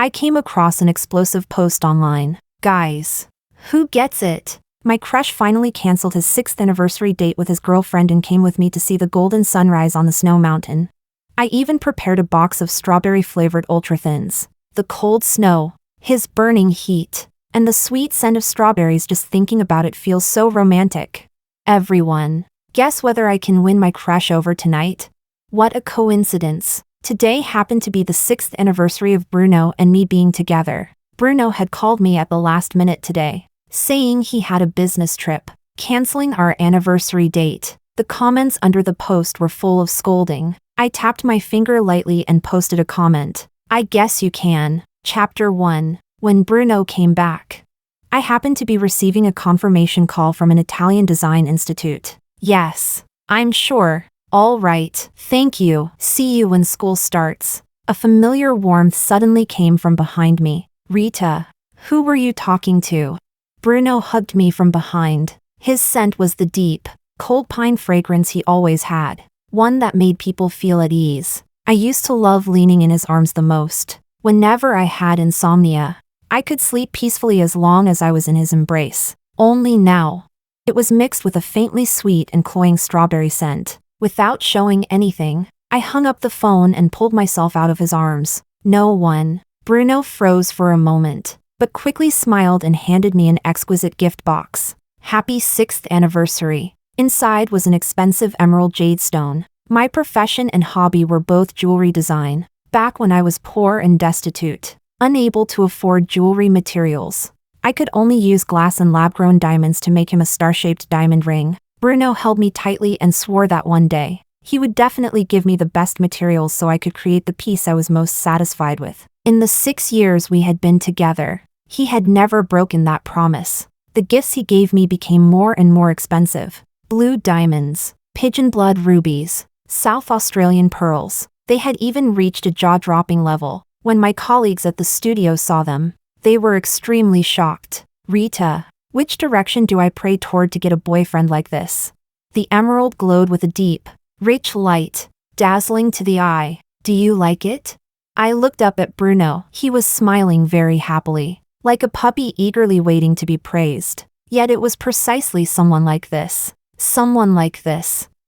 I came across an explosive post online. Guys, who gets it? My crush finally canceled his 6th anniversary date with his girlfriend and came with me to see the golden sunrise on the snow mountain. I even prepared a box of strawberry-flavored ultra-thins. The cold snow, his burning heat, and the sweet scent of strawberries, just thinking about it feels so romantic. Everyone, guess whether I can win my crush over tonight? What a coincidence. Today happened to be the 6th anniversary of Bruno and me being together. Bruno had called me at the last minute today, saying he had a business trip, canceling our anniversary date. The comments under the post were full of scolding. I tapped my finger lightly and posted a comment. I guess you can. Chapter 1. When Bruno came back. I happened to be receiving a confirmation call from an Italian design institute. Yes, I'm sure. All right, thank you. See you when school starts. A familiar warmth suddenly came from behind me. Rita, who were you talking to? Bruno hugged me from behind. His scent was the deep, cold pine fragrance he always had, one that made people feel at ease. I used to love leaning in his arms the most. Whenever I had insomnia, I could sleep peacefully as long as I was in his embrace. Only now, it was mixed with a faintly sweet and cloying strawberry scent. Without showing anything, I hung up the phone and pulled myself out of his arms. No one. Bruno froze for a moment, but quickly smiled and handed me an exquisite gift box. Happy 6th anniversary. Inside was an expensive emerald jade stone. My profession and hobby were both jewelry design. Back when I was poor and destitute, unable to afford jewelry materials, I could only use glass and lab-grown diamonds to make him a star-shaped diamond ring. Bruno held me tightly and swore that one day, he would definitely give me the best materials so I could create the piece I was most satisfied with. In the 6 years we had been together, he had never broken that promise. The gifts he gave me became more and more expensive. Blue diamonds, pigeon blood rubies, South Australian pearls. They had even reached a jaw-dropping level. When my colleagues at the studio saw them, they were extremely shocked. Rita, which direction do I pray toward to get a boyfriend like this? The emerald glowed with a deep, rich light, dazzling to the eye. Do you like it? I looked up at Bruno. He was smiling very happily, like a puppy eagerly waiting to be praised. Yet it was precisely someone like this,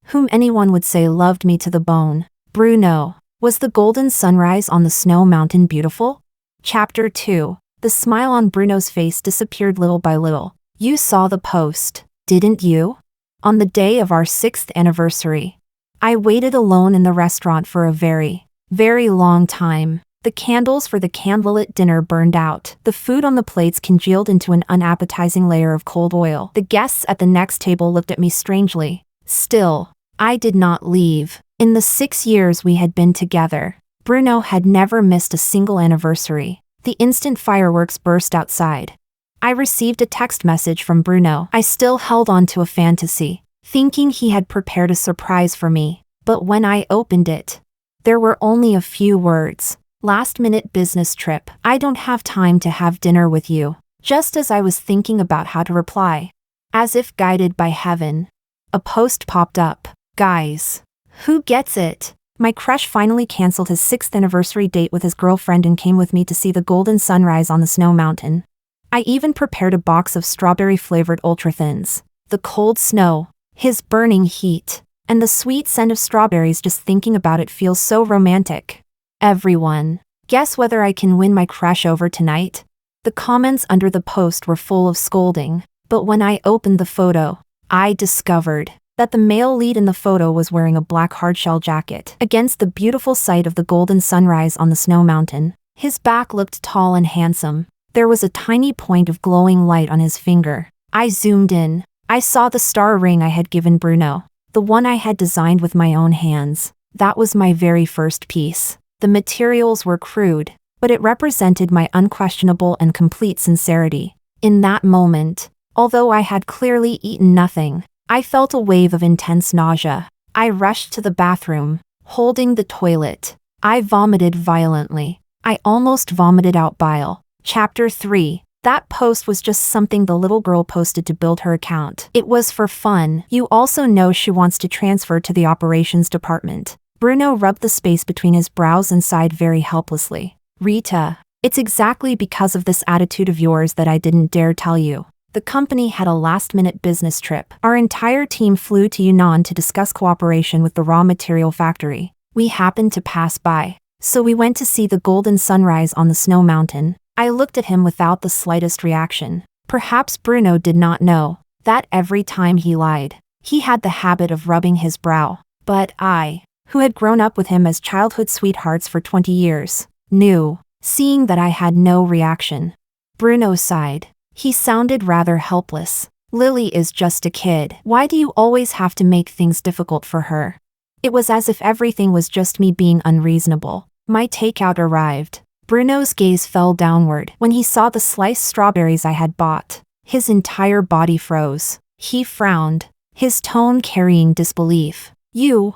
whom anyone would say loved me to the bone. Bruno, was the golden sunrise on the snow mountain beautiful? Chapter 2. The smile on Bruno's face disappeared little by little. You saw the post, didn't you? On the day of our 6th anniversary, I waited alone in the restaurant for a very, very long time. The candles for the candlelit dinner burned out. The food on the plates congealed into an unappetizing layer of cold oil. The guests at the next table looked at me strangely. Still, I did not leave. In the 6 years we had been together, Bruno had never missed a single anniversary. The instant fireworks burst outside, I received a text message from Bruno. I still held on to a fantasy, thinking he had prepared a surprise for me. But when I opened it, there were only a few words. Last-minute business trip. I don't have time to have dinner with you. Just as I was thinking about how to reply, as if guided by heaven, a post popped up. Guys, who gets it? My crush finally canceled his 6th anniversary date with his girlfriend and came with me to see the golden sunrise on the snow mountain. I even prepared a box of strawberry-flavored ultra-thins. The cold snow, his burning heat, and the sweet scent of strawberries, just thinking about it feels so romantic. Everyone, guess whether I can win my crush over tonight? The comments under the post were full of scolding, but when I opened the photo, I discovered that the male lead in the photo was wearing a black hardshell jacket. Against the beautiful sight of the golden sunrise on the snow mountain, his back looked tall and handsome. There was a tiny point of glowing light on his finger. I zoomed in. I saw the star ring I had given Bruno, the one I had designed with my own hands. That was my very first piece. The materials were crude, but it represented my unquestionable and complete sincerity. In that moment, although I had clearly eaten nothing, I felt a wave of intense nausea. I rushed to the bathroom, holding the toilet. I vomited violently. I almost vomited out bile. Chapter 3. That post was just something the little girl posted to build her account. It was for fun. You also know she wants to transfer to the operations department. Bruno rubbed the space between his brows and sighed very helplessly. Rita, It's exactly because of this attitude of yours that I didn't dare tell you. The company had a last-minute business trip. Our entire team flew to Yunnan to discuss cooperation with the raw material factory. We happened to pass by, so we went to see the golden sunrise on the snow mountain. I looked at him without the slightest reaction. Perhaps Bruno did not know that every time he lied, he had the habit of rubbing his brow. But I, who had grown up with him as childhood sweethearts for 20 years, knew, seeing that I had no reaction. Bruno sighed. He sounded rather helpless. Lily is just a kid. Why do you always have to make things difficult for her? It was as if everything was just me being unreasonable. My takeout arrived. Bruno's gaze fell downward when he saw the sliced strawberries I had bought. His entire body froze. He frowned, his tone carrying disbelief.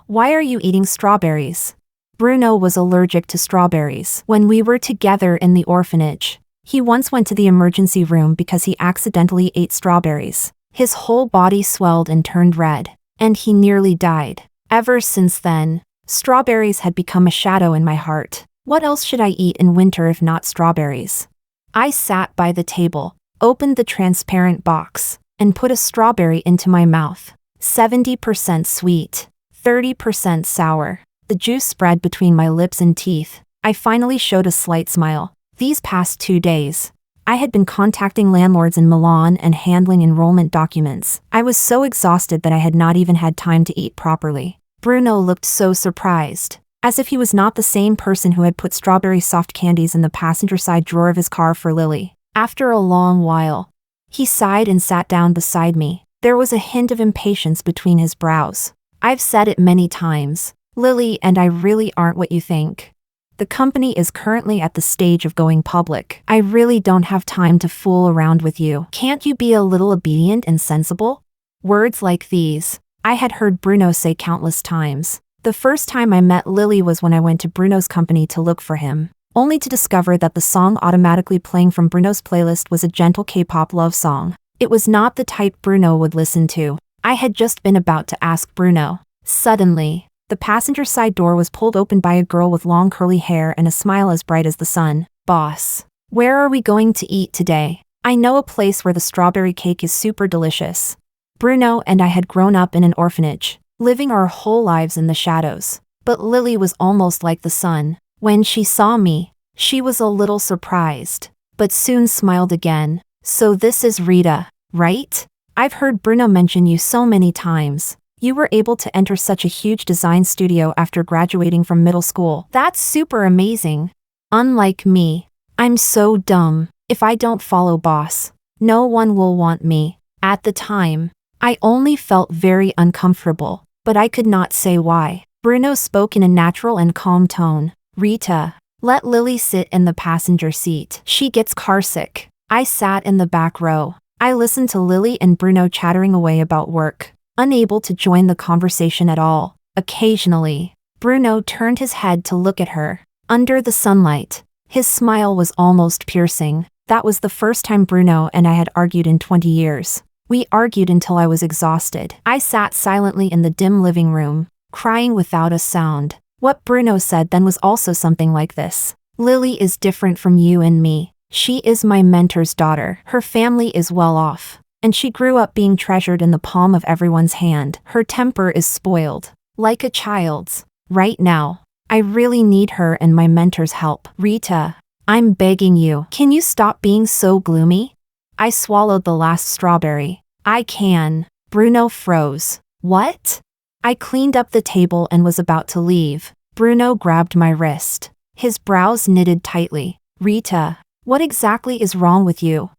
Why are you eating strawberries? Bruno was allergic to strawberries. When we were together in the orphanage, he once went to the emergency room because he accidentally ate strawberries. His whole body swelled and turned red, and he nearly died. Ever since then, strawberries had become a shadow in my heart. What else should I eat in winter if not strawberries? I sat by the table, opened the transparent box, and put a strawberry into my mouth. 70% sweet, 30% sour. The juice spread between my lips and teeth. I finally showed a slight smile. These past 2 days, I had been contacting landlords in Milan and handling enrollment documents. I was so exhausted that I had not even had time to eat properly. Bruno looked so surprised, as if he was not the same person who had put strawberry soft candies in the passenger side drawer of his car for Lily. After a long while, he sighed and sat down beside me. There was a hint of impatience between his brows. I've said it many times, Lily and I really aren't what you think. The company is currently at the stage of going public. I really don't have time to fool around with you. Can't you be a little obedient and sensible? Words like these, I had heard Bruno say countless times. The first time I met Lily was when I went to Bruno's company to look for him, only to discover that the song automatically playing from Bruno's playlist was a gentle K-pop love song. It was not the type Bruno would listen to. I had just been about to ask Bruno. Suddenly, the passenger side door was pulled open by a girl with long curly hair and a smile as bright as the sun. Boss, where are we going to eat today? I know a place where the strawberry cake is super delicious. Bruno and I had grown up in an orphanage, living our whole lives in the shadows. But Lily was almost like the sun. When she saw me, she was a little surprised, but soon smiled again. So this is Rita, right? I've heard Bruno mention you so many times. You were able to enter such a huge design studio after graduating from middle school. That's super amazing. Unlike me, I'm so dumb. If I don't follow boss, no one will want me. At the time, I only felt very uncomfortable, but I could not say why. Bruno spoke in a natural and calm tone. Rita, let Lily sit in the passenger seat. She gets carsick. I sat in the back row. I listened to Lily and Bruno chattering away about work, unable to join the conversation at all. Occasionally, Bruno turned his head to look at her. Under the sunlight, his smile was almost piercing. That was the first time Bruno and I had argued in 20 years. We argued until I was exhausted. I sat silently in the dim living room, crying without a sound. What Bruno said then was also something like this. Lily is different from you and me. She is my mentor's daughter. Her family is well off, and she grew up being treasured in the palm of everyone's hand. Her temper is spoiled, like a child's. Right now, I really need her and my mentor's help. Rita, I'm begging you, can you stop being so gloomy? I swallowed the last strawberry. I can. Bruno froze. What? I cleaned up the table and was about to leave. Bruno grabbed my wrist. His brows knitted tightly. Rita, what exactly is wrong with you?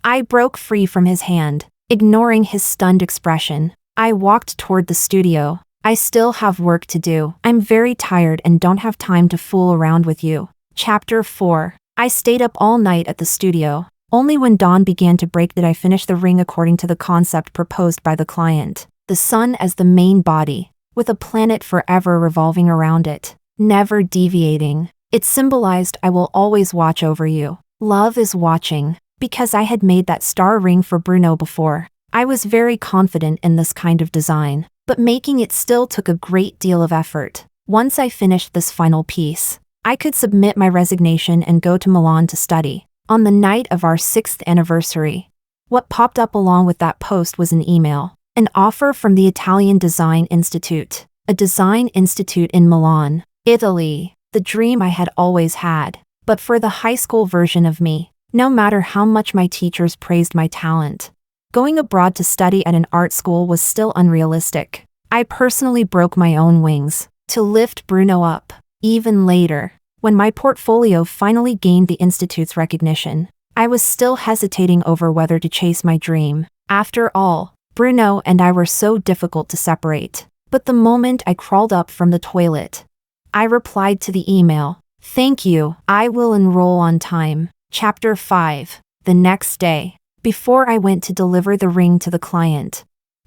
I broke free from his hand, ignoring his stunned expression. I walked toward the studio. I still have work to do. I'm very tired and don't have time to fool around with you. Chapter 4. I stayed up all night at the studio. Only when dawn began to break did I finish the ring according to the concept proposed by the client. The sun as the main body, with a planet forever revolving around it, never deviating. It symbolized I will always watch over you. Love is watching. Because I had made that star ring for Bruno before, I was very confident in this kind of design, but making it still took a great deal of effort. Once I finished this final piece, I could submit my resignation and go to Milan to study. On the night of our 6th anniversary, what popped up along with that post was an email. An offer from the Italian Design Institute. A design institute in Milan, Italy. The dream I had always had. But for the high school version of me, no matter how much my teachers praised my talent, going abroad to study at an art school was still unrealistic. I personally broke my own wings to lift Bruno up. Even later, when my portfolio finally gained the institute's recognition, I was still hesitating over whether to chase my dream. After all, Bruno and I were so difficult to separate. But the moment I crawled up from the toilet, I replied to the email, "Thank you, I will enroll on time." Chapter 5. The next day, before I went to deliver the ring to the client,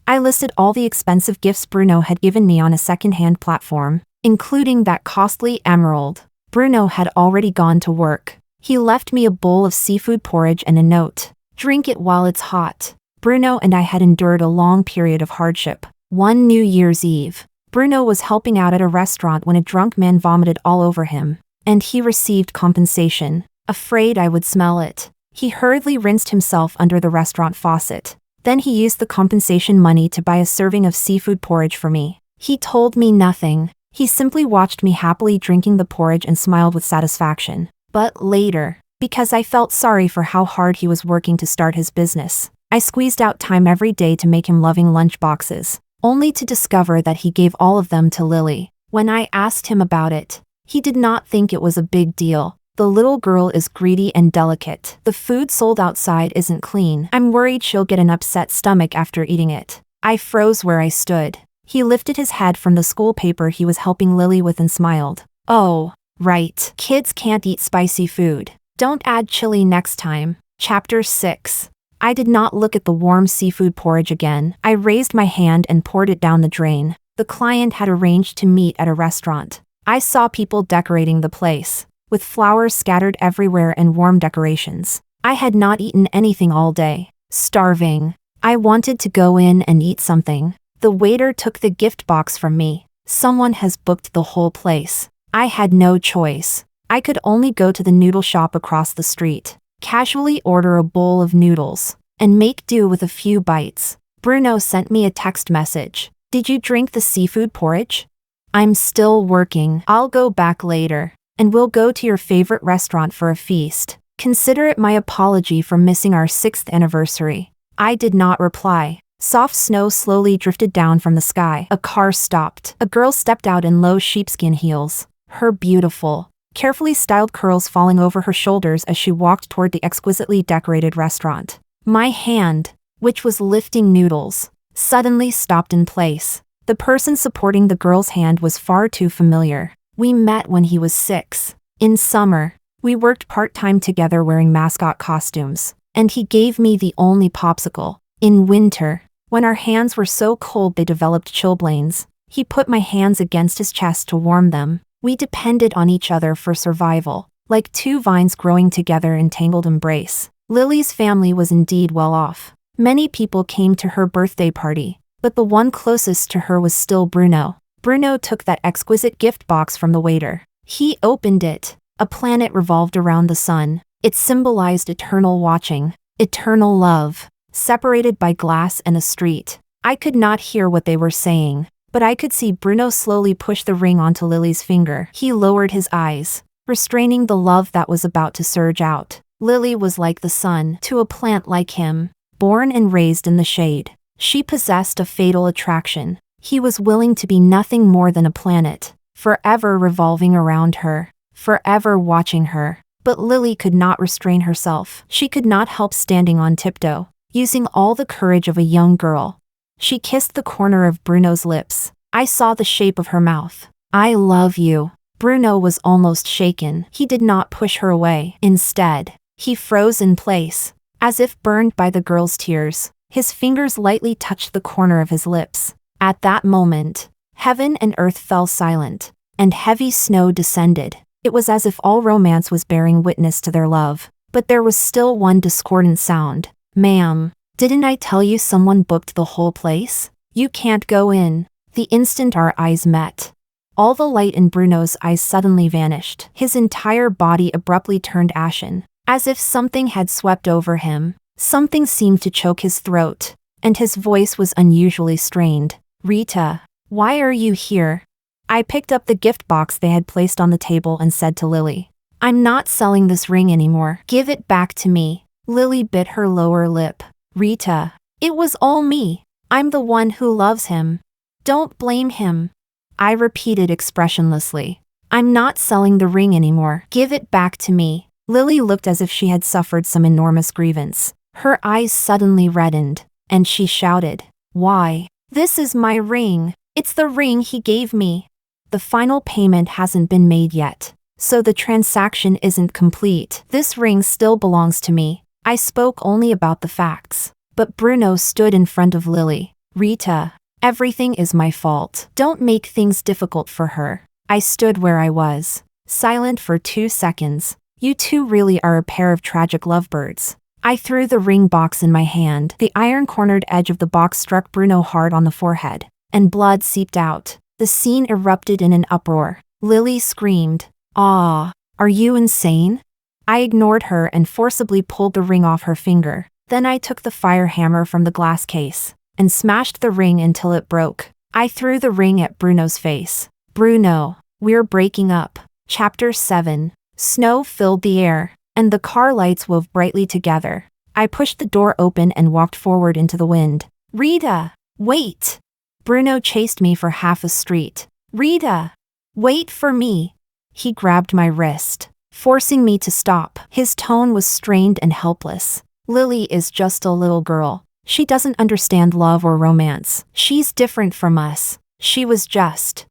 I listed all the expensive gifts Bruno had given me on a second-hand platform, including that costly emerald. Bruno had already gone to work. He left me a bowl of seafood porridge and a note. "Drink it while it's hot." Bruno and I had endured a long period of hardship. One New Year's Eve, Bruno was helping out at a restaurant when a drunk man vomited all over him, and he received compensation. Afraid I would smell it, he hurriedly rinsed himself under the restaurant faucet. Then he used the compensation money to buy a serving of seafood porridge for me. He told me nothing. He simply watched me happily drinking the porridge and smiled with satisfaction. But later, because I felt sorry for how hard he was working to start his business, I squeezed out time every day to make him loving lunch boxes, only to discover that he gave all of them to Lily. When I asked him about it, he did not think it was a big deal. "The little girl is greedy and delicate. The food sold outside isn't clean. I'm worried she'll get an upset stomach after eating it." I froze where I stood. He lifted his head from the school paper he was helping Lily with and smiled. "Oh, right. Kids can't eat spicy food. Don't add chili next time." Chapter 6. I did not look at the warm seafood porridge again. I raised my hand and poured it down the drain. The client had arranged to meet at a restaurant. I saw people decorating the place, with flowers scattered everywhere and warm decorations. I had not eaten anything all day. Starving. I wanted to go in and eat something. The waiter took the gift box from me. "Someone has booked the whole place." I had no choice. I could only go to the noodle shop across the street, casually order a bowl of noodles, and make do with a few bites. Bruno sent me a text message. "Did you drink the seafood porridge? I'm still working. I'll go back later, and we'll go to your favorite restaurant for a feast. Consider it my apology for missing our 6th anniversary." I did not reply. Soft snow slowly drifted down from the sky. A car stopped. A girl stepped out in low sheepskin heels, her beautiful, carefully styled curls falling over her shoulders as she walked toward the exquisitely decorated restaurant. My hand, which was lifting noodles, suddenly stopped in place. The person supporting the girl's hand was far too familiar. We met when he was 6. In summer, we worked part-time together wearing mascot costumes, and he gave me the only popsicle. In winter, when our hands were so cold they developed chilblains, he put my hands against his chest to warm them. We depended on each other for survival, like two vines growing together in tangled embrace. Lily's family was indeed well off. Many people came to her birthday party, but the one closest to her was still Bruno. Bruno took that exquisite gift box from the waiter. He opened it. A planet revolved around the sun. It symbolized eternal watching, eternal love, separated by glass and a street. I could not hear what they were saying, but I could see Bruno slowly push the ring onto Lily's finger. He lowered his eyes, restraining the love that was about to surge out. Lily was like the sun to a plant like him, born and raised in the shade. She possessed a fatal attraction. He was willing to be nothing more than a planet, forever revolving around her, forever watching her. But Lily could not restrain herself. She could not help standing on tiptoe, using all the courage of a young girl. She kissed the corner of Bruno's lips. I saw the shape of her mouth. "I love you." Bruno was almost shaken. He did not push her away. Instead, he froze in place, as if burned by the girl's tears. His fingers lightly touched the corner of his lips. At that moment, heaven and earth fell silent, and heavy snow descended. It was as if all romance was bearing witness to their love. But there was still one discordant sound. "Ma'am, didn't I tell you someone booked the whole place? You can't go in." The instant our eyes met, All the light in Bruno's eyes suddenly vanished. His entire body abruptly turned ashen, as if something had swept over him. Something seemed to choke his throat, and his voice was unusually strained. Rita, why are you here? I picked up the gift box they had placed on the table and said to Lily, I'm not selling this ring anymore. Give it back to me. Lily bit her lower lip. Rita, it was all me. I'm the one who loves him. Don't blame him. I repeated expressionlessly. I'm not selling the ring anymore. Give it back to me. Lily looked as if she had suffered some enormous grievance. Her eyes suddenly reddened, and she shouted, Why? This is my ring. It's the ring he gave me. The final payment hasn't been made yet, so the transaction isn't complete. This ring still belongs to me. I spoke only about the facts. But Bruno stood in front of Lily. Rita, everything is my fault. Don't make things difficult for her. I stood where I was, silent for 2 seconds. You two really are a pair of tragic lovebirds. I threw the ring box in my hand. The iron-cornered edge of the box struck Bruno hard on the forehead, and blood seeped out. The scene erupted in an uproar. Lily screamed, Ah, are you insane? I ignored her and forcibly pulled the ring off her finger. Then I took the fire hammer from the glass case and smashed the ring until it broke. I threw the ring at Bruno's face. Bruno, we're breaking up. Chapter 7. Snow filled the air, and the car lights wove brightly together. I pushed the door open and walked forward into the wind. Rita, wait! Bruno chased me for half a street. Rita, wait for me! He grabbed my wrist, forcing me to stop. His tone was strained and helpless. Lily is just a little girl. She doesn't understand love or romance. She's different from us. She was just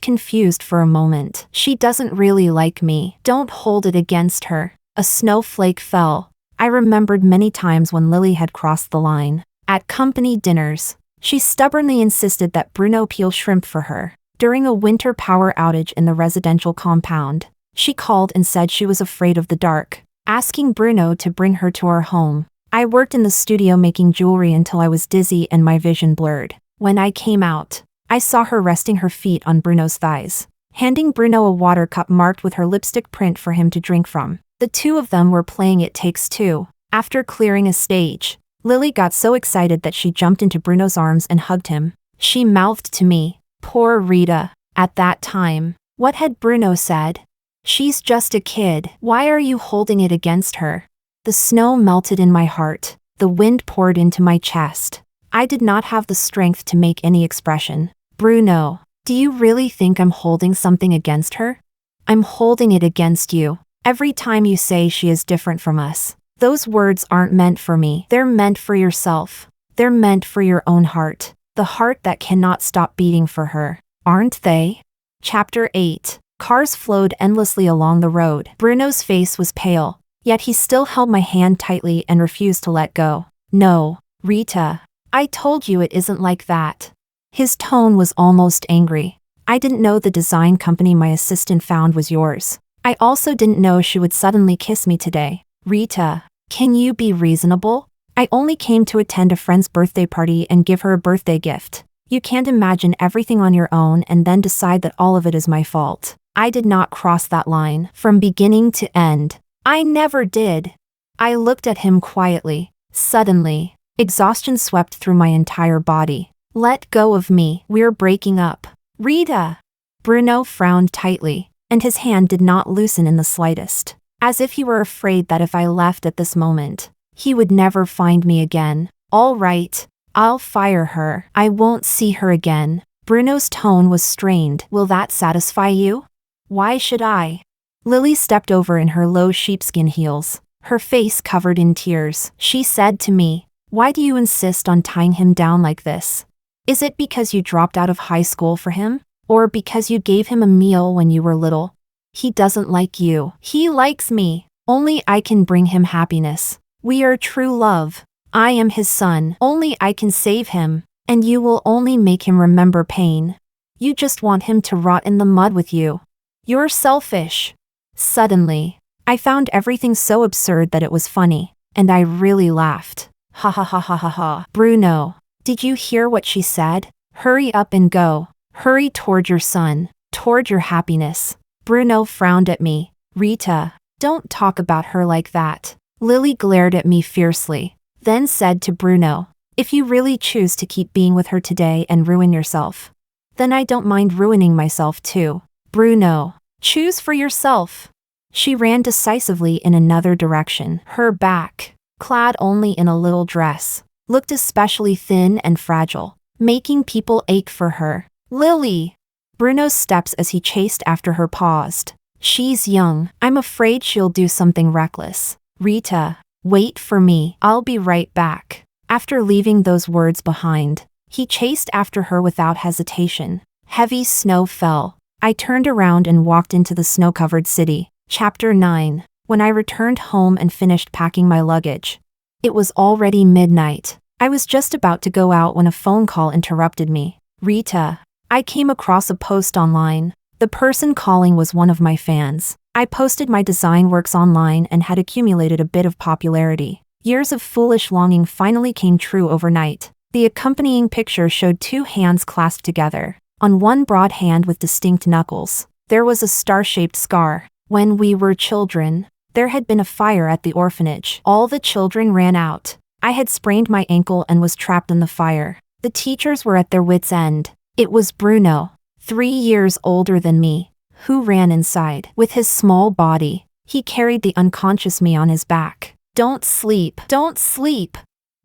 confused for a moment. She doesn't really like me. Don't hold it against her. A snowflake fell. I remembered many times when Lily had crossed the line. At company dinners, she stubbornly insisted that Bruno peel shrimp for her. During a winter power outage in the residential compound, she called and said she was afraid of the dark, asking Bruno to bring her to our home. I worked in the studio making jewelry until I was dizzy and my vision blurred. When I came out, I saw her resting her feet on Bruno's thighs, handing Bruno a water cup marked with her lipstick print for him to drink from. The two of them were playing It Takes Two. After clearing a stage, Lily got so excited that she jumped into Bruno's arms and hugged him. She mouthed to me, Poor Rita. At that time, what had Bruno said? She's just a kid. Why are you holding it against her? The snow melted in my heart. The wind poured into my chest. I did not have the strength to make any expression. Bruno, do you really think I'm holding something against her? I'm holding it against you. Every time you say she is different from us. Those words aren't meant for me. They're meant for yourself. They're meant for your own heart. The heart that cannot stop beating for her. Aren't they? Chapter 8. Cars flowed endlessly along the road. Bruno's face was pale, yet he still held my hand tightly and refused to let go. No, Rita. I told you it isn't like that. His tone was almost angry. I didn't know the design company my assistant found was yours. I also didn't know she would suddenly kiss me today. Rita, can you be reasonable? I only came to attend a friend's birthday party and give her a birthday gift. You can't imagine everything on your own and then decide that all of it is my fault. I did not cross that line from beginning to end. I never did. I looked at him quietly. Suddenly, exhaustion swept through my entire body. Let go of me. We're breaking up. Rita! Bruno frowned tightly, and his hand did not loosen in the slightest, as if he were afraid that if I left at this moment, he would never find me again. All right, I'll fire her. I won't see her again. Bruno's tone was strained. Will that satisfy you? Why should I? Lily stepped over in her low sheepskin heels, her face covered in tears. She said to me, Why do you insist on tying him down like this? Is it because you dropped out of high school for him? Or because you gave him a meal when you were little? He doesn't like you. He likes me. Only I can bring him happiness. We are true love. I am his son. Only I can save him. And you will only make him remember pain. You just want him to rot in the mud with you. You're selfish. Suddenly, I found everything so absurd that it was funny, and I really laughed. Ha ha ha ha ha ha. Bruno, did you hear what she said? Hurry up and go. Hurry toward your son, toward your happiness. Bruno frowned at me. Rita, don't talk about her like that. Lily glared at me fiercely, then said to Bruno, if you really choose to keep being with her today and ruin yourself, then I don't mind ruining myself too. Bruno, choose for yourself. She ran decisively in another direction. Her back, clad only in a little dress, looked especially thin and fragile, making people ache for her. Lily! Bruno's steps as he chased after her paused. She's young. I'm afraid she'll do something reckless. Rita, wait for me. I'll be right back. After leaving those words behind, he chased after her without hesitation. Heavy snow fell. I turned around and walked into the snow-covered city. Chapter 9. When I returned home and finished packing my luggage, it was already midnight. I was just about to go out when a phone call interrupted me. Rita, I came across a post online. The person calling was one of my fans. I posted my design works online and had accumulated a bit of popularity. Years of foolish longing finally came true overnight. The accompanying picture showed two hands clasped together. On one broad hand with distinct knuckles, there was a star-shaped scar. When we were children, there had been a fire at the orphanage. All the children ran out. I had sprained my ankle and was trapped in the fire. The teachers were at their wits' end. It was Bruno, 3 years older than me, who ran inside. With his small body, he carried the unconscious me on his back. Don't sleep, don't sleep.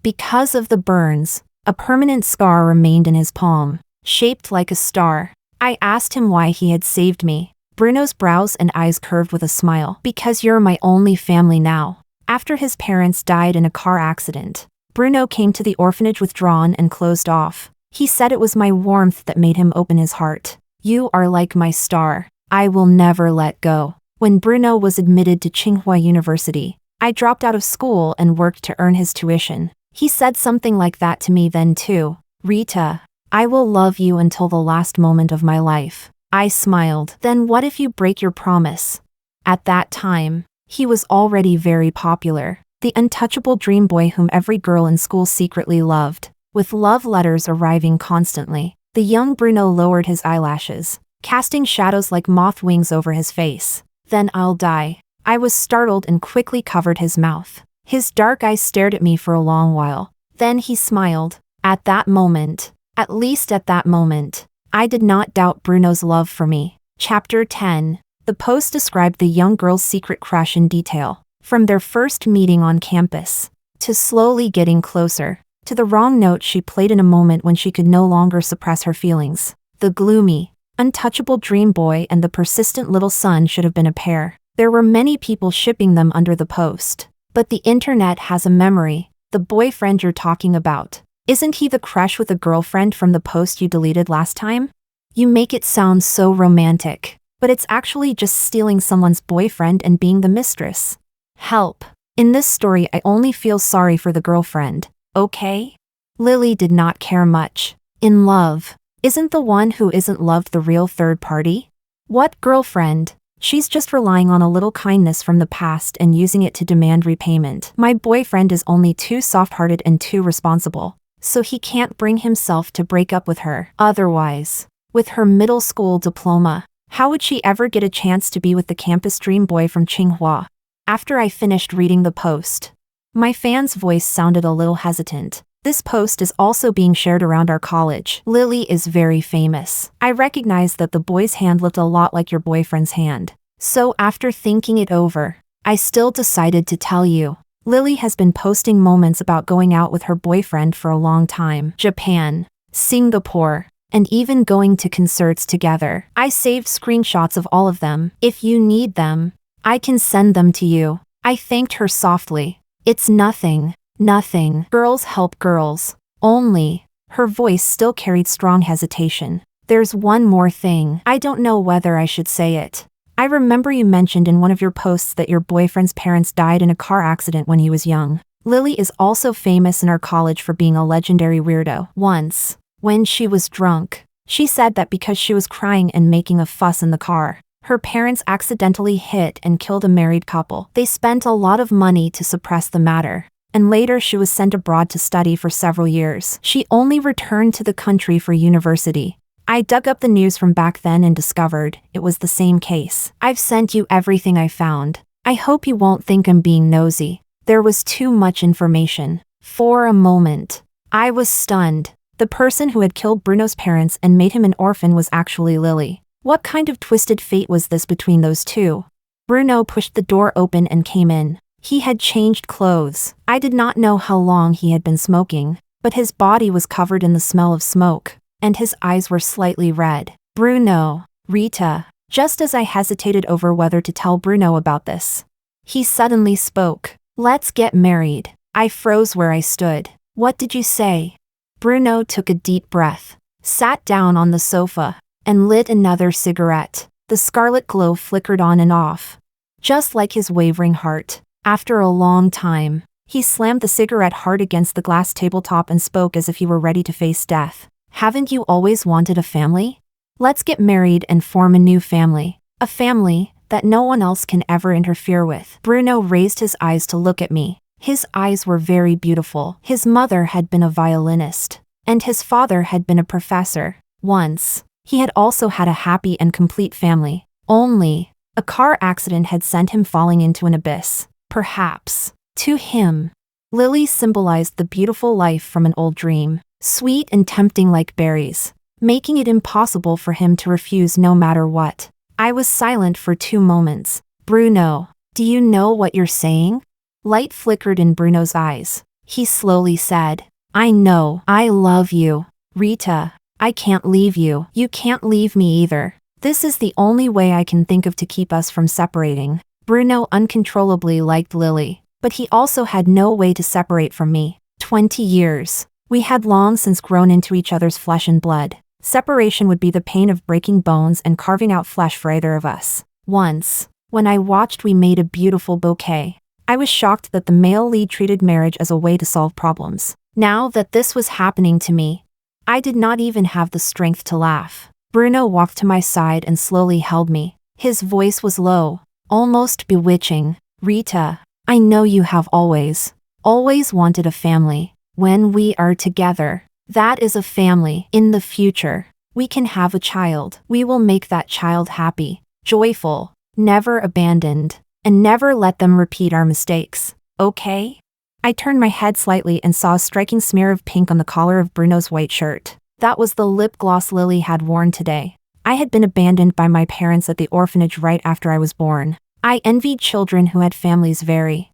Because of the burns, a permanent scar remained in his palm, shaped like a star. I asked him why he had saved me. Bruno's brows and eyes curved with a smile. Because you're my only family now. After his parents died in a car accident, Bruno came to the orphanage withdrawn and closed off. He said it was my warmth that made him open his heart. You are like my star. I will never let go. When Bruno was admitted to Tsinghua University, I dropped out of school and worked to earn his tuition. He said something like that to me then too. Rita, I will love you until the last moment of my life. I smiled. Then what if you break your promise? At that time, he was already very popular. The untouchable dream boy whom every girl in school secretly loved, with love letters arriving constantly. The young Bruno lowered his eyelashes, casting shadows like moth wings over his face. Then I'll die. I was startled and quickly covered his mouth. His dark eyes stared at me for a long while. Then he smiled. At that moment, at least at that moment, I did not doubt Bruno's love for me. Chapter 10. The post described the young girl's secret crush in detail. From their first meeting on campus, to slowly getting closer, to the wrong note she played in a moment when she could no longer suppress her feelings. The gloomy, untouchable dream boy and the persistent little son should have been a pair. There were many people shipping them under the post. But the internet has a memory. The boyfriend you're talking about, isn't he the crush with a girlfriend from the post you deleted last time? You make it sound so romantic, but it's actually just stealing someone's boyfriend and being the mistress. Help. In this story I only feel sorry for the girlfriend, okay? Lily did not care much. In love, isn't the one who isn't loved the real third party? What girlfriend? She's just relying on a little kindness from the past and using it to demand repayment. My boyfriend is only too soft-hearted and too responsible, so he can't bring himself to break up with her. Otherwise, with her middle school diploma, how would she ever get a chance to be with the campus dream boy from Tsinghua? After I finished reading the post, my fan's voice sounded a little hesitant. This post is also being shared around our college. Lily is very famous. I recognize that the boy's hand looked a lot like your boyfriend's hand. So after thinking it over, I still decided to tell you. Lily has been posting moments about going out with her boyfriend for a long time. Japan, Singapore, and even going to concerts together. I saved screenshots of all of them. If you need them, I can send them to you. I thanked her softly. It's nothing. Nothing. Girls help girls. Only. Her voice still carried strong hesitation. There's one more thing. I don't know whether I should say it. I remember you mentioned in one of your posts that your boyfriend's parents died in a car accident when he was young. Lily is also famous in our college for being a legendary weirdo. Once, when she was drunk, she said that because she was crying and making a fuss in the car, her parents accidentally hit and killed a married couple. They spent a lot of money to suppress the matter, and later she was sent abroad to study for several years. She only returned to the country for university. I dug up the news from back then and discovered it was the same case. I've sent you everything I found. I hope you won't think I'm being nosy. There was too much information. For a moment, I was stunned. The person who had killed Bruno's parents and made him an orphan was actually Lily. What kind of twisted fate was this between those two? Bruno pushed the door open and came in. He had changed clothes. I did not know how long he had been smoking, but his body was covered in the smell of smoke, and his eyes were slightly red. Bruno, Rita. Just as I hesitated over whether to tell Bruno about this, he suddenly spoke. Let's get married. I froze where I stood. What did you say? Bruno took a deep breath, sat down on the sofa, and lit another cigarette. The scarlet glow flickered on and off, just like his wavering heart. After a long time, he slammed the cigarette hard against the glass tabletop and spoke as if he were ready to face death. Haven't you always wanted a family? Let's get married and form a new family. A family that no one else can ever interfere with. Bruno raised his eyes to look at me. His eyes were very beautiful. His mother had been a violinist, and his father had been a professor. Once, he had also had a happy and complete family. Only, a car accident had sent him falling into an abyss. Perhaps, to him, Lily symbolized the beautiful life from an old dream, sweet and tempting like berries, making it impossible for him to refuse no matter what. I was silent for 2 moments. Bruno, do you know what you're saying? Light flickered in Bruno's eyes. He slowly said, I know. I love you. Rita, I can't leave you. You can't leave me either. This is the only way I can think of to keep us from separating. Bruno uncontrollably liked Lily, but he also had no way to separate from me. 20 years. We had long since grown into each other's flesh and blood. Separation would be the pain of breaking bones and carving out flesh for either of us. Once, when I watched We Made a Beautiful Bouquet, I was shocked that the male lead treated marriage as a way to solve problems. Now that this was happening to me, I did not even have the strength to laugh. Bruno walked to my side and slowly held me. His voice was low, almost bewitching. Rita, I know you have always wanted a family. When we are together, that is a family. In the future, we can have a child. We will make that child happy, joyful, never abandoned, and never let them repeat our mistakes. Okay? I turned my head slightly and saw a striking smear of pink on the collar of Bruno's white shirt. That was the lip gloss Lily had worn today. I had been abandoned by my parents at the orphanage right after I was born. I envied children who had families very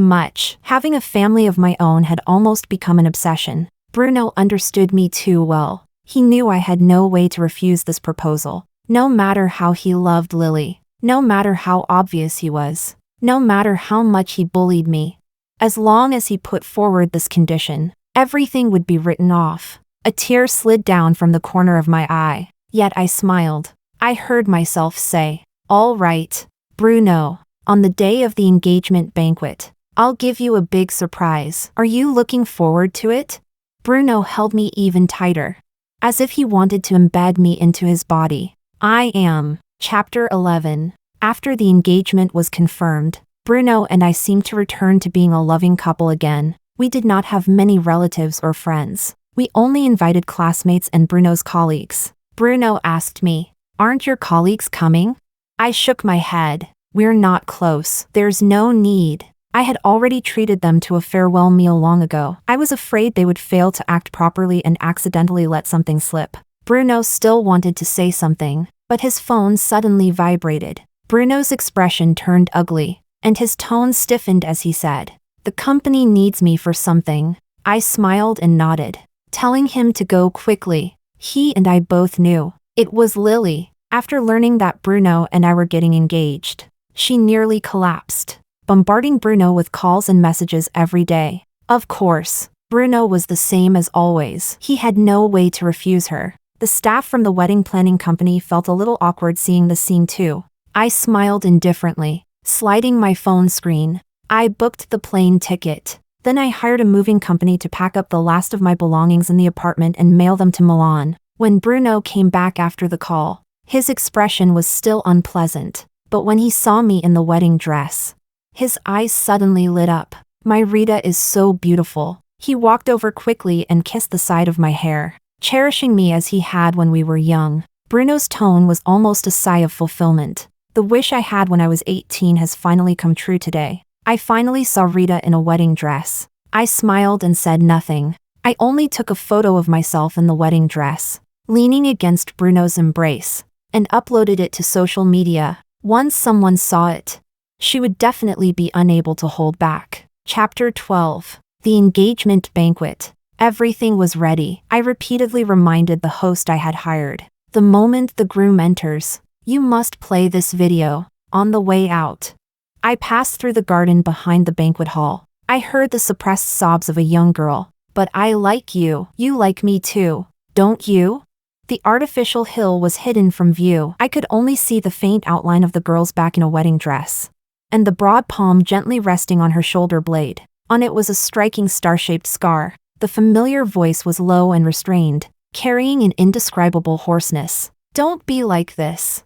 much. Having a family of my own had almost become an obsession. Bruno understood me too well. He knew I had no way to refuse this proposal. No matter how he loved Lily, no matter how obvious he was, no matter how much he bullied me, as long as he put forward this condition, everything would be written off. A tear slid down from the corner of my eye, yet I smiled. I heard myself say, all right, Bruno, on the day of the engagement banquet, I'll give you a big surprise. Are you looking forward to it? Bruno held me even tighter, as if he wanted to embed me into his body. I am. Chapter 11. After the engagement was confirmed, Bruno and I seemed to return to being a loving couple again. We did not have many relatives or friends. We only invited classmates and Bruno's colleagues. Bruno asked me, aren't your colleagues coming? I shook my head. We're not close. There's no need. I had already treated them to a farewell meal long ago. I was afraid they would fail to act properly and accidentally let something slip. Bruno still wanted to say something, but his phone suddenly vibrated. Bruno's expression turned ugly, and his tone stiffened as he said, the company needs me for something. I smiled and nodded, telling him to go quickly. He and I both knew. It was Lily. After learning that Bruno and I were getting engaged, she nearly collapsed, bombarding Bruno with calls and messages every day. Of course, Bruno was the same as always. He had no way to refuse her. The staff from the wedding planning company felt a little awkward seeing the scene too. I smiled indifferently, sliding my phone screen. I booked the plane ticket. Then I hired a moving company to pack up the last of my belongings in the apartment and mail them to Milan. When Bruno came back after the call, his expression was still unpleasant, but when he saw me in the wedding dress, his eyes suddenly lit up. My Rita is so beautiful. He walked over quickly and kissed the side of my hair. cherishing me as he had when we were young. Bruno's tone was almost a sigh of fulfillment. The wish I had when I was 18 has finally come true today. I finally saw Rita in a wedding dress. I smiled and said nothing. I only took a photo of myself in the wedding dress, leaning against Bruno's embrace, and uploaded it to social media. Once someone saw it, she would definitely be unable to hold back. Chapter 12. The Engagement Banquet. Everything was ready. I repeatedly reminded the host I had hired. The moment the groom enters, you must play this video. On the way out, I passed through the garden behind the banquet hall. I heard the suppressed sobs of a young girl. But I like you. You like me too, don't you? The artificial hill was hidden from view. I could only see the faint outline of the girl's back in a wedding dress, and the broad palm gently resting on her shoulder blade. On it was a striking star-shaped scar. The familiar voice was low and restrained, carrying an indescribable hoarseness. Don't be like this.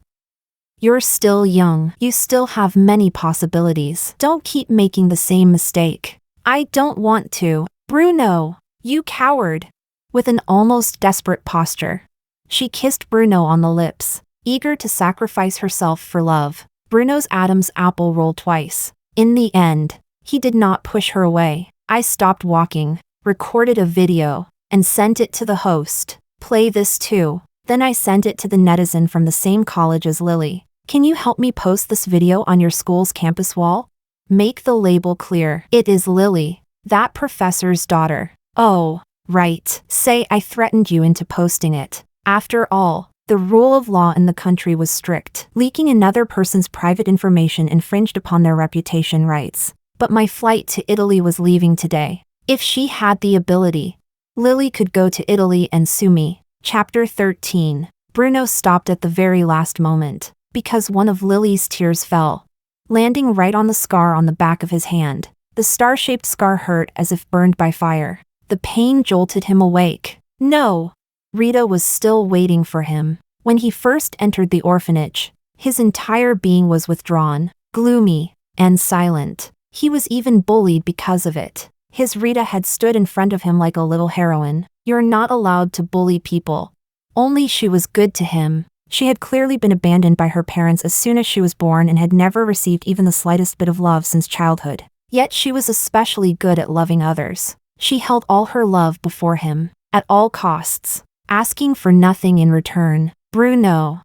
You're still young. You still have many possibilities. Don't keep making the same mistake. I don't want to. Bruno, you coward. With an almost desperate posture, she kissed Bruno on the lips, eager to sacrifice herself for love. Bruno's Adam's apple rolled twice. In the end, he did not push her away. I stopped walking, recorded a video, and sent it to the host. Play this too. Then I sent it to the netizen from the same college as Lily. Can you help me post this video on your school's campus wall? Make the label clear. It is Lily, that professor's daughter. Oh, right. Say I threatened you into posting it. After all, the rule of law in the country was strict. Leaking another person's private information infringed upon their reputation rights. But my flight to Italy was leaving today. If she had the ability, Lily could go to Italy and sue me. Chapter 13. Bruno stopped at the very last moment, because one of Lily's tears fell, landing right on the scar on the back of his hand. The star-shaped scar hurt as if burned by fire. The pain jolted him awake. No! Rita was still waiting for him. When he first entered the orphanage, his entire being was withdrawn, gloomy, and silent. He was even bullied because of it. His Rita had stood in front of him like a little heroine. You're not allowed to bully people. Only she was good to him. She had clearly been abandoned by her parents as soon as she was born and had never received even the slightest bit of love since childhood. Yet she was especially good at loving others. She held all her love before him, at all costs, asking for nothing in return. Bruno.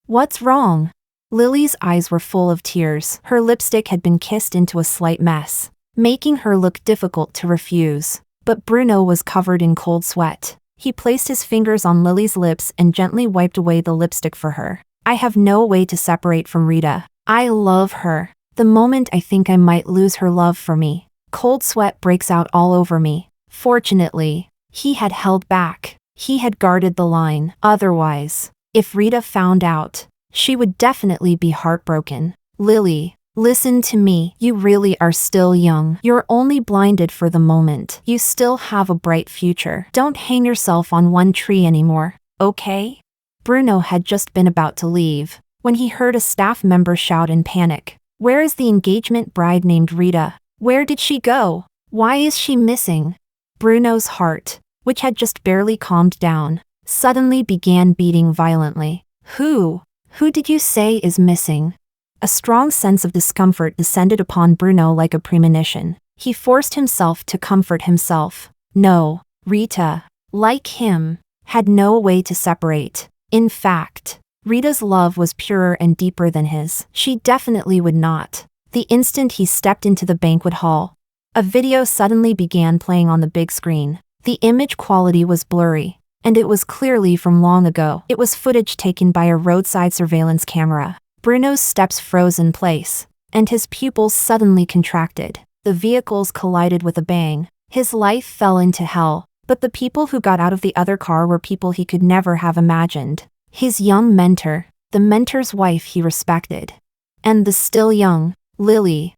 What's wrong? Lily's eyes were full of tears. Her lipstick had been kissed into a slight mess, making her look difficult to refuse. But Bruno was covered in cold sweat. He placed his fingers on Lily's lips and gently wiped away the lipstick for her. I have no way to separate from Rita. I love her. The moment I think I might lose her love for me, cold sweat breaks out all over me. Fortunately, he had held back. He had guarded the line. Otherwise, if Rita found out, she would definitely be heartbroken. Lily, listen to me. You really are still young. You're only blinded for the moment. You still have a bright future. Don't hang yourself on one tree anymore, okay? Bruno had just been about to leave when he heard a staff member shout in panic. Where is the engagement bride named Rita? Where did she go? Why is she missing? Bruno's heart, which had just barely calmed down, suddenly began beating violently. Who did you say is missing? A strong sense of discomfort descended upon Bruno like a premonition. He forced himself to comfort himself. No, Rita, like him, had no way to separate. In fact, Rita's love was purer and deeper than his. She definitely would not. The instant he stepped into the banquet hall, a video suddenly began playing on the big screen. The image quality was blurry, and it was clearly from long ago. It was footage taken by a roadside surveillance camera. Bruno's steps froze in place, and his pupils suddenly contracted. The vehicles collided with a bang. His life fell into hell, but the people who got out of the other car were people he could never have imagined. His young mentor, the mentor's wife he respected, and the still young, Lily,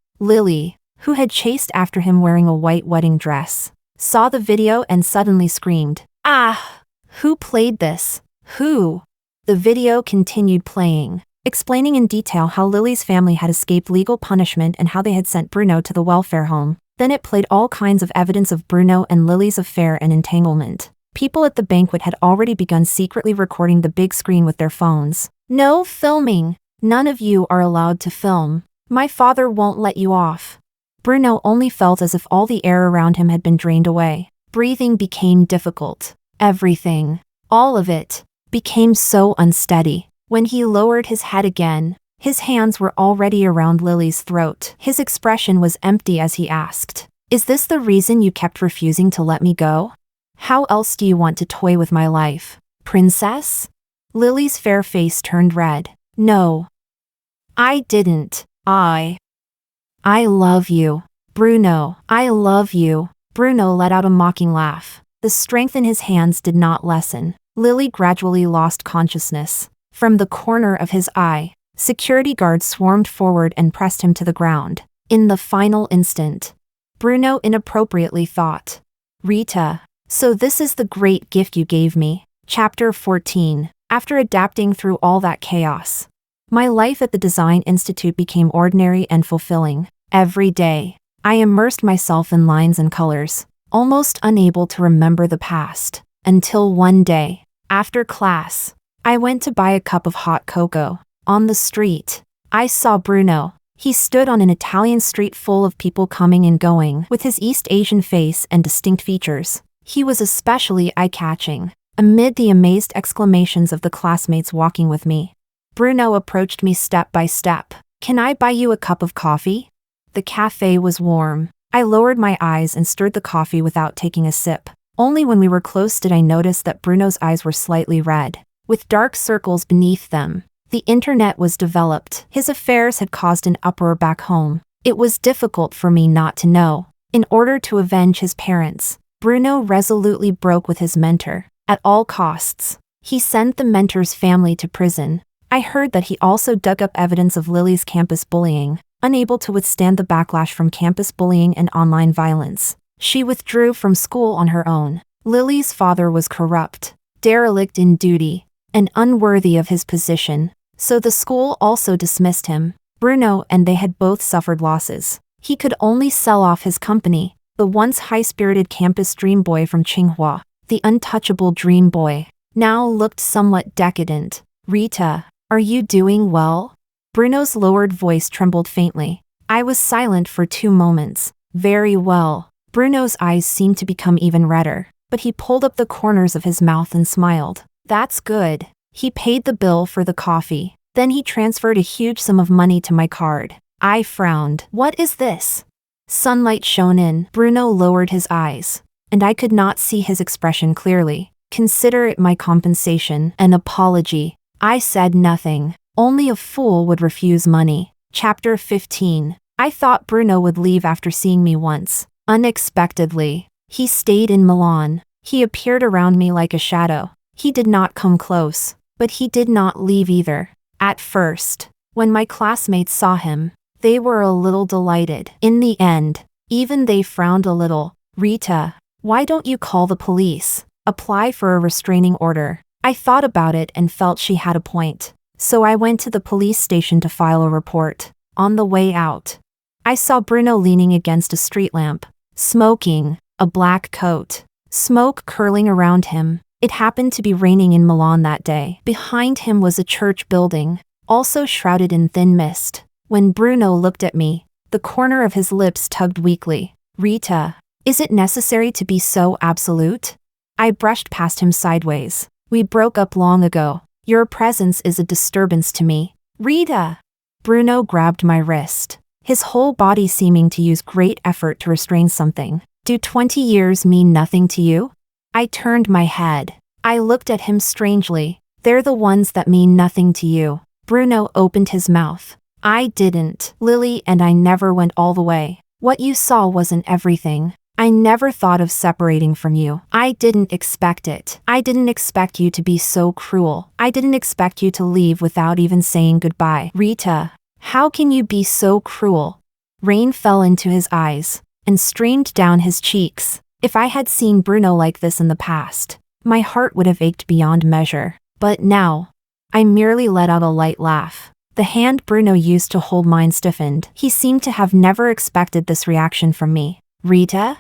who had chased after him wearing a white wedding dress, saw the video and suddenly screamed, "Ah! Who played this? Who?" The video continued playing, explaining in detail how Lily's family had escaped legal punishment and how they had sent Bruno to the welfare home. Then it played all kinds of evidence of Bruno and Lily's affair and entanglement. People at the banquet had already begun secretly recording the big screen with their phones. No filming. None of you are allowed to film. My father won't let you off. Bruno only felt as if all the air around him had been drained away. Breathing became difficult. Everything, all of it, became so unsteady. When he lowered his head again, his hands were already around Lily's throat. His expression was empty as he asked, "Is this the reason you kept refusing to let me go? How else do you want to toy with my life, princess?" Lily's fair face turned red. "No. I didn't. I love you. Bruno, I love you." Bruno let out a mocking laugh. The strength in his hands did not lessen. Lily gradually lost consciousness. From the corner of his eye, security guards swarmed forward and pressed him to the ground. In the final instant, Bruno inappropriately thought, "Rita, so this is the great gift you gave me." Chapter 14. After adapting through all that chaos, my life at the Design Institute became ordinary and fulfilling. Every day, I immersed myself in lines and colors, almost unable to remember the past, until one day, after class, I went to buy a cup of hot cocoa. On the street, I saw Bruno. He stood on an Italian street full of people coming and going, with his East Asian face and distinct features. He was especially eye-catching, amid the amazed exclamations of the classmates walking with me. Bruno approached me step by step. "Can I buy you a cup of coffee?" The cafe was warm. I lowered my eyes and stirred the coffee without taking a sip. Only when we were close did I notice that Bruno's eyes were slightly red, with dark circles beneath them. The internet was developed. His affairs had caused an uproar back home. It was difficult for me not to know. In order to avenge his parents, Bruno resolutely broke with his mentor. At all costs, he sent the mentor's family to prison. I heard that he also dug up evidence of Lily's campus bullying. Unable to withstand the backlash from campus bullying and online violence, she withdrew from school on her own. Lily's father was corrupt, derelict in duty, and unworthy of his position, so the school also dismissed him. Bruno and they had both suffered losses. He could only sell off his company. The once high-spirited campus dream boy from Tsinghua, the untouchable dream boy, now looked somewhat decadent. "Rita, are you doing well?" Bruno's lowered voice trembled faintly. I was silent for 2 moments. "Very well." Bruno's eyes seemed to become even redder, but he pulled up the corners of his mouth and smiled. "That's good." He paid the bill for the coffee. Then he transferred a huge sum of money to my card. I frowned. "What is this?" Sunlight shone in. Bruno lowered his eyes, and I could not see his expression clearly. "Consider it my compensation, an apology." I said nothing. Only a fool would refuse money. Chapter 15. I thought Bruno would leave after seeing me once. Unexpectedly, he stayed in Milan. He appeared around me like a shadow. He did not come close, but he did not leave either. At first, when my classmates saw him, they were a little delighted. In the end, even they frowned a little. "Rita, why don't you call the police? Apply for a restraining order?" I thought about it and felt she had a point. So I went to the police station to file a report. On the way out, I saw Bruno leaning against a street lamp, smoking, a black coat, smoke curling around him. It happened to be raining in Milan that day. Behind him was a church building, also shrouded in thin mist. When Bruno looked at me, the corner of his lips tugged weakly. "Rita, is it necessary to be so absolute?" I brushed past him sideways. "We broke up long ago. Your presence is a disturbance to me." "Rita!" Bruno grabbed my wrist, his whole body seeming to use great effort to restrain something. "Do 20 years mean nothing to you?" I turned my head. I looked at him strangely. "They're the ones that mean nothing to you." Bruno opened his mouth. "I didn't. Lily and I never went all the way. What you saw wasn't everything. I never thought of separating from you. I didn't expect it. I didn't expect you to be so cruel. I didn't expect you to leave without even saying goodbye." "Rita, how can you be so cruel?" Rain fell into his eyes and streamed down his cheeks. If I had seen Bruno like this in the past, my heart would have ached beyond measure. But now, I merely let out a light laugh. The hand Bruno used to hold mine stiffened. He seemed to have never expected this reaction from me. "Rita?"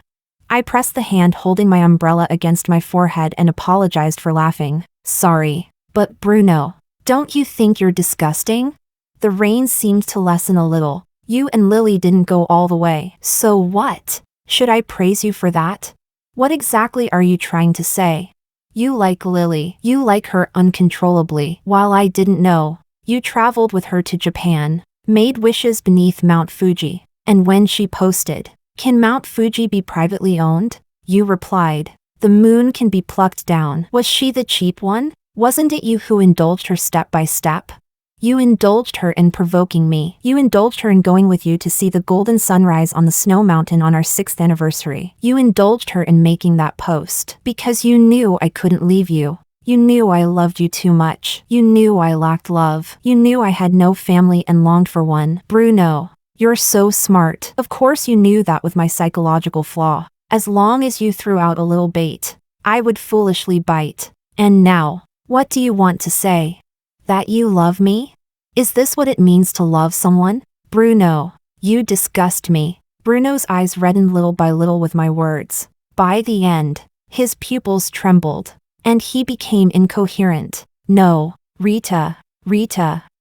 I pressed the hand holding my umbrella against my forehead and apologized for laughing. Sorry. But Bruno, don't you think you're disgusting? The rain seemed to lessen a little. You and Lily didn't go all the way. So what? Should I praise you for that? What exactly are you trying to say? You like Lily. You like her uncontrollably. While I didn't know, you traveled with her to Japan, made wishes beneath Mount Fuji, and when she posted, "Can Mount Fuji be privately owned?" you replied, "The moon can be plucked down." Was she the cheap one? Wasn't it you who indulged her step by step? You indulged her in provoking me. You indulged her in going with you to see the golden sunrise on the snow mountain on our 6th anniversary. You indulged her in making that post because you knew I couldn't leave you. You knew I loved you too much. You knew I lacked love. You knew I had no family and longed for one. Bruno, you're so smart. Of course you knew that with my psychological flaw. As long as you threw out a little bait, I would foolishly bite. And now, what do you want to say? That you love me? Is this what it means to love someone? Bruno, you disgust me. Bruno's eyes reddened little by little with my words. By the end, his pupils trembled, and he became incoherent. No, Rita,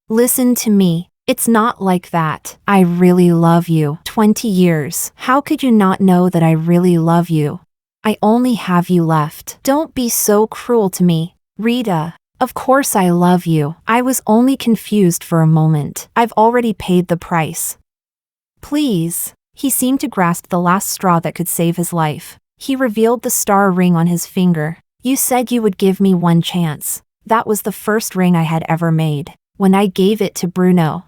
listen to me. It's not like that. I really love you. 20 years. How could you not know that I really love you? I only have you left. Don't be so cruel to me, Rita. Of course I love you. I was only confused for a moment. I've already paid the price. Please. He seemed to grasp the last straw that could save his life. He revealed the star ring on his finger. You said you would give me one chance. That was the first ring I had ever made. When I gave it to Bruno,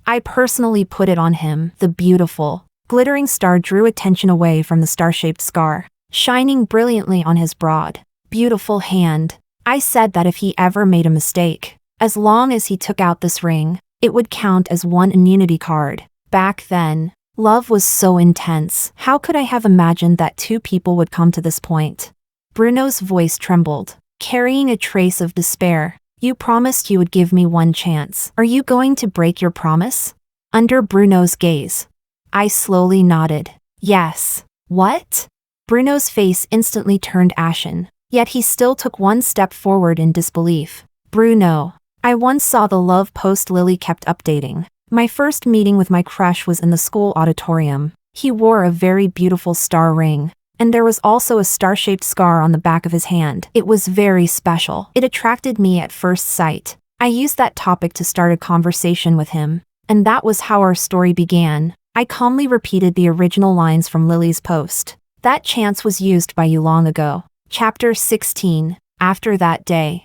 I personally put it on him. The beautiful, glittering star drew attention away from the star-shaped scar, shining brilliantly on his broad, beautiful hand. I said that if he ever made a mistake, as long as he took out this ring, it would count as one immunity card. Back then, love was so intense. How could I have imagined that two people would come to this point? Bruno's voice trembled, carrying a trace of despair. You promised you would give me one chance. Are you going to break your promise? Under Bruno's gaze, I slowly nodded. Yes. What? Bruno's face instantly turned ashen. Yet he still took one step forward in disbelief. Bruno, I once saw the love post Lily kept updating. My first meeting with my crush was in the school auditorium. He wore a very beautiful star ring, and there was also a star-shaped scar on the back of his hand. It was very special. It attracted me at first sight. I used that topic to start a conversation with him, and that was how our story began. I calmly repeated the original lines from Lily's post. That chance was used by you long ago. Chapter 16. After that day,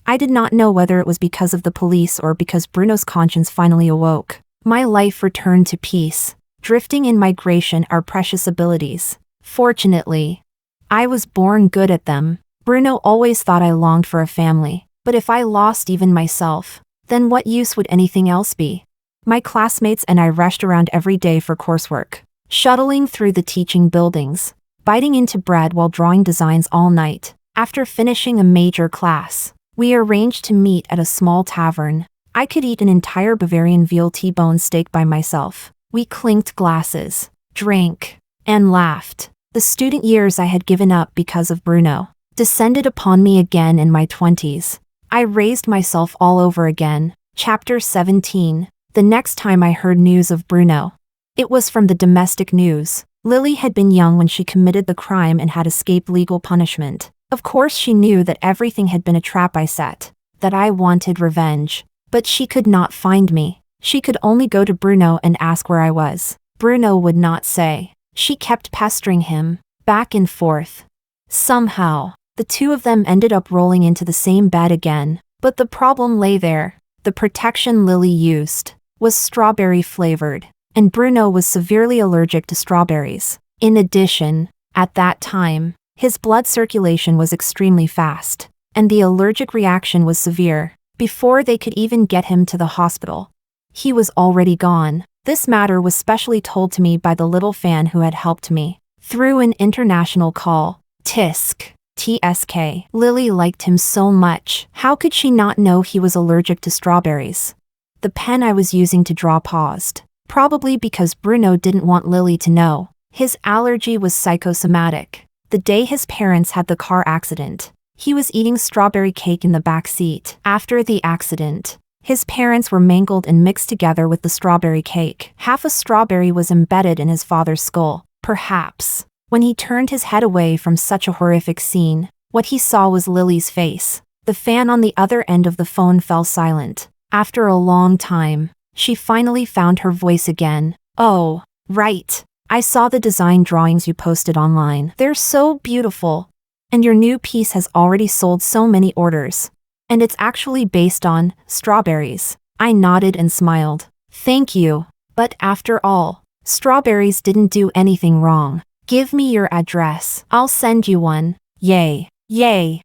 I did not know whether it was because of the police or because Bruno's conscience finally awoke. My life returned to peace. Drifting in migration are precious abilities. Fortunately, I was born good at them. Bruno always thought I longed for a family, but if I lost even myself, then what use would anything else be? My classmates and I rushed around every day for coursework, shuttling through the teaching buildings, biting into bread while drawing designs all night. After finishing a major class, we arranged to meet at a small tavern. I could eat an entire Bavarian veal T-bone steak by myself. We clinked glasses, drank, and laughed. The student years I had given up because of Bruno descended upon me again in my 20s. I raised myself all over again. Chapter 17. The next time I heard news of Bruno, it was from the domestic news. Lily had been young when she committed the crime and had escaped legal punishment. Of course she knew that everything had been a trap I set, that I wanted revenge. But she could not find me. She could only go to Bruno and ask where I was. Bruno would not say. She kept pestering him, back and forth. Somehow, the two of them ended up rolling into the same bed again. But the problem lay there. The protection Lily used was strawberry flavored, and Bruno was severely allergic to strawberries. In addition, at that time, his blood circulation was extremely fast, and the allergic reaction was severe. Before they could even get him to the hospital, he was already gone. This matter was specially told to me by the little fan who had helped me through an international call. TSK. Lily liked him so much. How could she not know he was allergic to strawberries? The pen I was using to draw paused, probably because Bruno didn't want Lily to know. His allergy was psychosomatic. The day his parents had the car accident, he was eating strawberry cake in the back seat. After the accident, his parents were mangled and mixed together with the strawberry cake. Half a strawberry was embedded in his father's skull. Perhaps, when he turned his head away from such a horrific scene, what he saw was Lily's face. The fan on the other end of the phone fell silent. After a long time, she finally found her voice again. "Oh, right. I saw the design drawings you posted online. They're so beautiful. And your new piece has already sold so many orders. And it's actually based on strawberries." I nodded and smiled. "Thank you. But after all, strawberries didn't do anything wrong. Give me your address. I'll send you one." Yay. Yay.